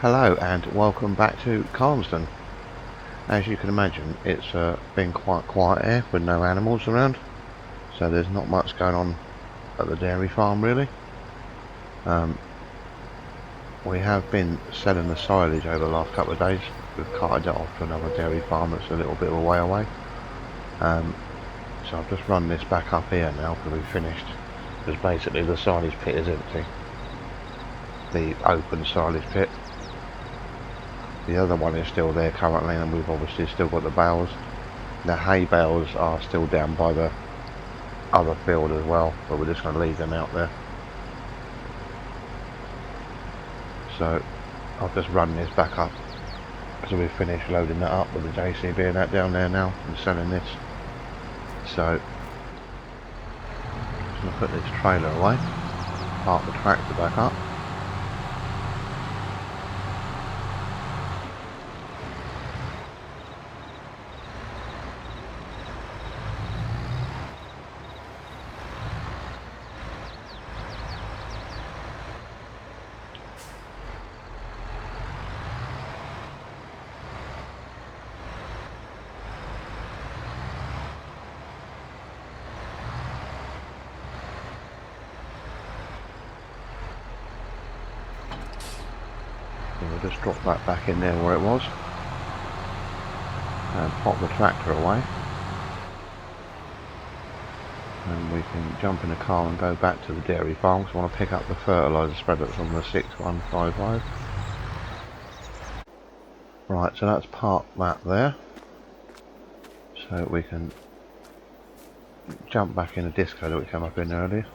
Hello and welcome back to Calmsden. As you can imagine, it's been quite quiet here with no animals around, so there's not much going on at the dairy farm really. We have been selling the silage over the last couple of days. We've carted it off to another dairy farm that's a little bit of a way away. So I've just run this back up here now because we've finished, because basically the silage pit is empty. The open silage pit. The other one is still there currently, and we've obviously still got the bales. The hay bales are still down by the other field as well, but we're just going to leave them out there. So I'll just run this back up so we've finished loading that up with the JCB and that down there now and selling this. So I'm just going to put this trailer away, park the tractor back up. We'll just drop that back in there where it was and pop the tractor away, and we can jump in the car and go back to the dairy farm because I want to pick up the fertilizer spreader that's on the 6155. Right, so that's parked that there, so we can jump back in the disco that we came up in earlier.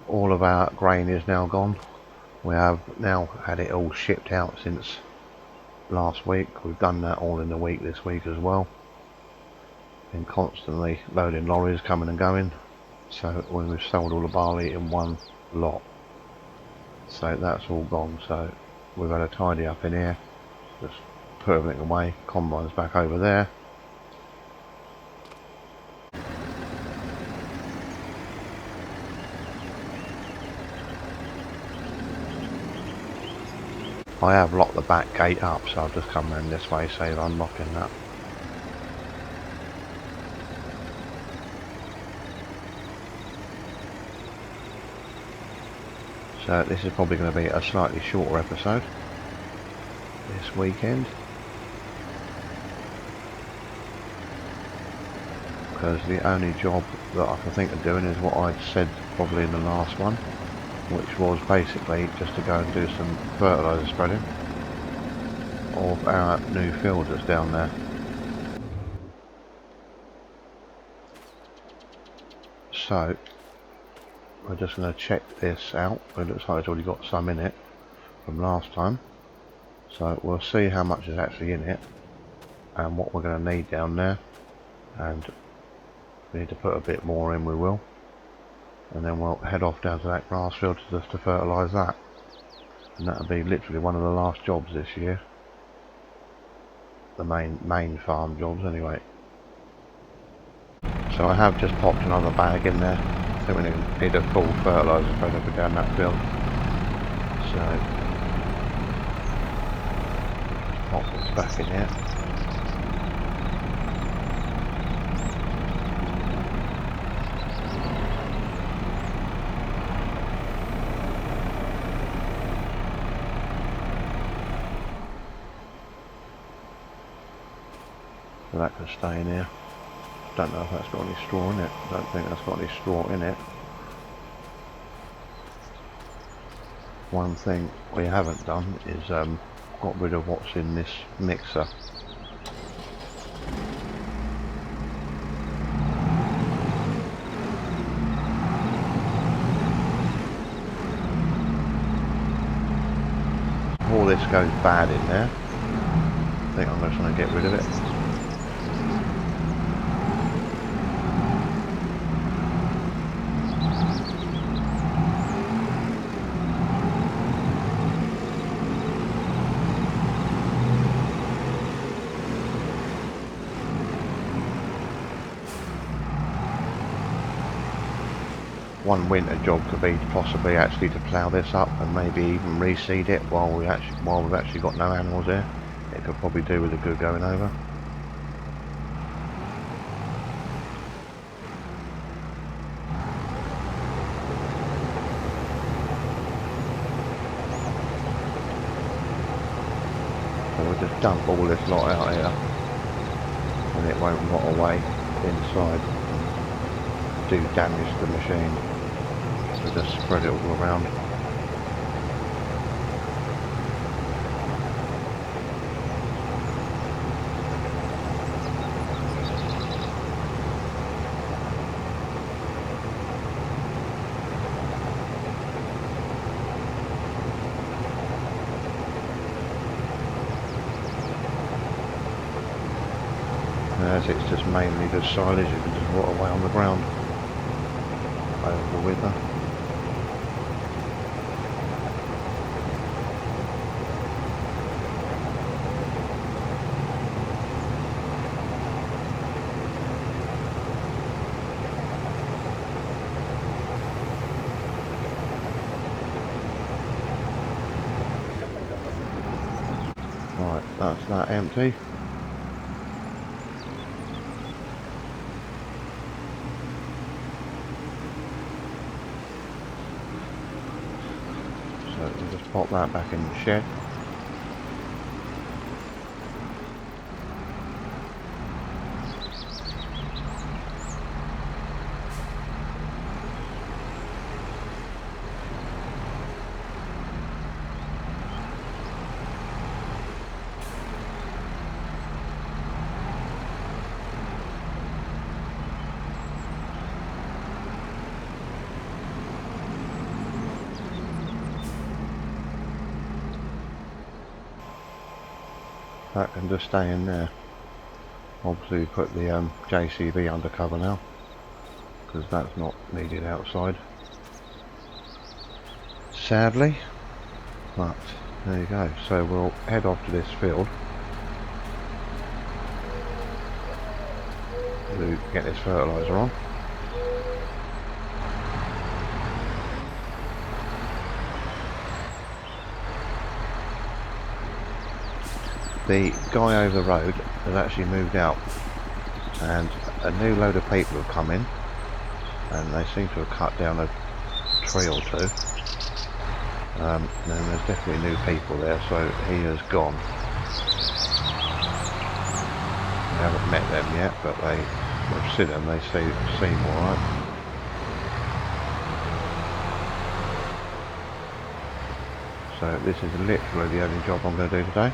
All of our grain is now gone. We have now had it all shipped out since last week. We've done that all in the week this week as well. Been constantly loading lorries coming and going. So when we've sold all the barley in one lot. So that's all gone. So we've had a tidy up in here. Just put everything away. Combine's back over there. I have locked the back gate up, so I've just come around this way, save unlocking that. So this is probably going to be a slightly shorter episode this weekend, because the only job that I can think of doing is what I'd said probably in the last one, which was basically just to go and do some fertilizer spreading of our new field that's down there. So we're just going to check this out. It looks like it's already got some in it from last time, so we'll see how much is actually in it and what we're going to need down there, and if we need to put a bit more in, we will. And then we'll head off down to that grass field just to fertilise that, and that'll be literally one of the last jobs this year, the main farm jobs anyway. So I have just popped another bag in there. I think we need a full fertiliser spreader for down that field, so just pop this back in here. So that can stay in here. Don't know if that's got any straw in it. Don't think that's got any straw in it. One thing we haven't done is got rid of what's in this mixer. All this goes bad in there. I think I'm just going to get rid of it. one winter job could be possibly actually to plough this up and maybe even reseed it while we've actually got no animals here. It could probably do with a good going over. So we'll just dump all this lot out here and it won't rot away inside and do damage to the machine. So just spread it all around. As it's just mainly just silage, it can just rot away on the ground over the winter. Right, that's that empty. So we'll just pop that back in the shed. That can just stay in there. Obviously we put the JCB under cover now because that's not needed outside, sadly, but there you go. So we'll head off to this field to get this fertilizer on. The guy over the road has actually moved out and a new load of people have come in and they seem to have cut down a tree or two. And there's definitely new people there, so he has gone. We haven't met them yet, but we've seen them, they seem alright. So this is literally the only job I'm going to do today.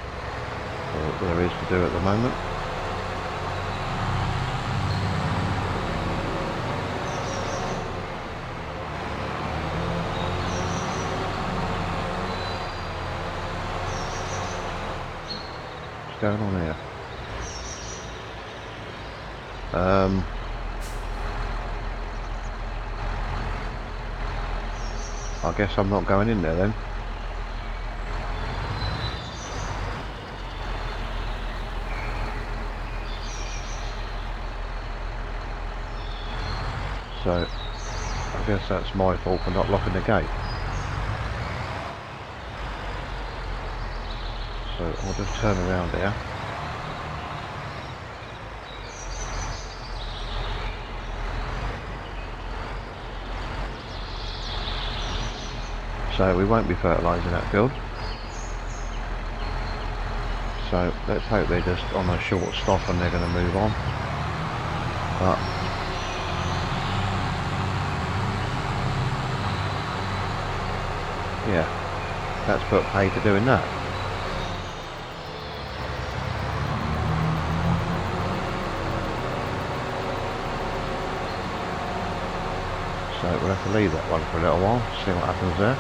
What there is to do at the moment. What's going on here? I guess I'm not going in there then. So, I guess that's my fault for not locking the gate. So, I'll just turn around here. So, we won't be fertilising that field. So, let's hope they're just on a short stop and they're going to move on. But, yeah, that's put pay to doing that. So we'll have to leave that one for a little while, see what happens there.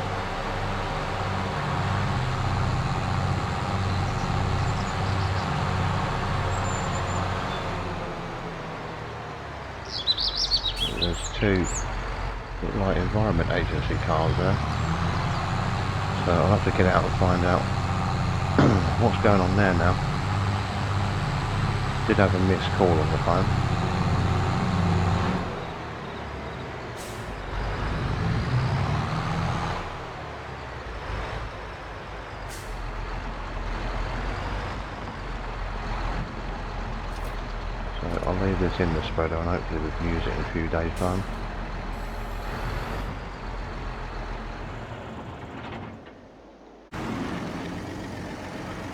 There's two like Environment Agency cars there. So I'll have to get out and find out what's going on there now. Did have a missed call on the phone. I'll leave this in the spreader and hopefully we can use it in a few days' time.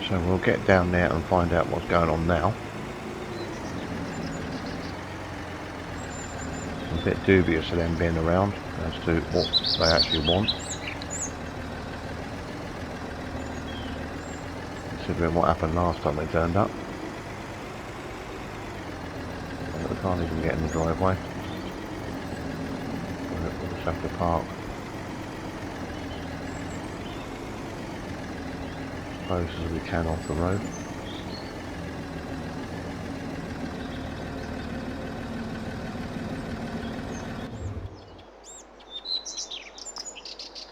So we'll get down there and find out what's going on now. I'm a bit dubious of them being around as to what they actually want. Considering what happened last time they turned up. We can't even get in the driveway. We'll just have to park as close as we can off the road.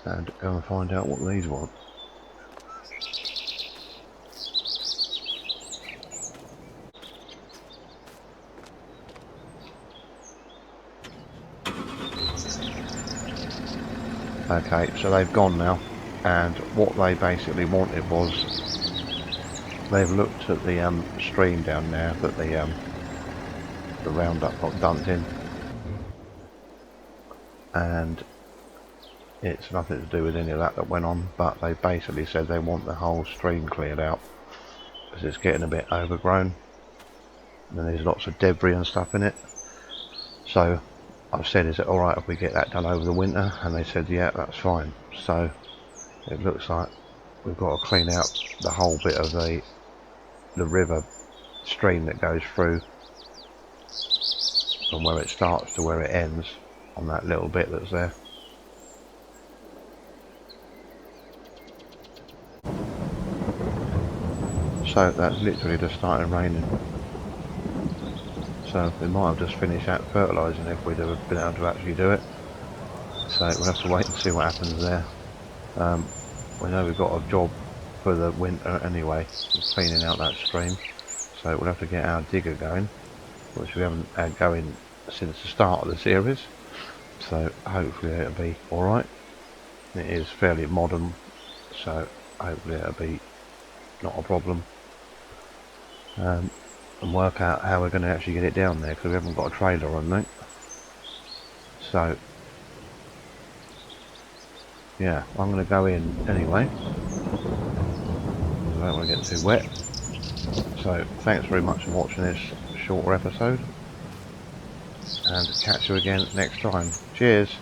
And go and find out what these want. Okay, so they've gone now, and what they basically wanted was they've looked at the stream down there that the Roundup got dumped in, and it's nothing to do with any of that went on, but they basically said they want the whole stream cleared out because it's getting a bit overgrown and there's lots of debris and stuff in it. So I've said, is it alright if we get that done over the winter? And they said, yeah, that's fine. So it looks like we've got to clean out the whole bit of the river stream that goes through from where it starts to where it ends on that little bit that's there. So that's literally just started raining. So we might have just finished that fertilising if we'd have been able to actually do it. So we'll have to wait and see what happens there. We know we've got a job for the winter anyway, cleaning out that stream. So we'll have to get our digger going, which we haven't had going since the start of the series. So hopefully it'll be alright. It is fairly modern, so hopefully it'll be not a problem. And work out how we're going to actually get it down there, because we haven't got a trailer or anything. So yeah, I'm going to go in anyway. I don't want to get too wet. So thanks very much for watching this shorter episode, and catch you again next time. Cheers.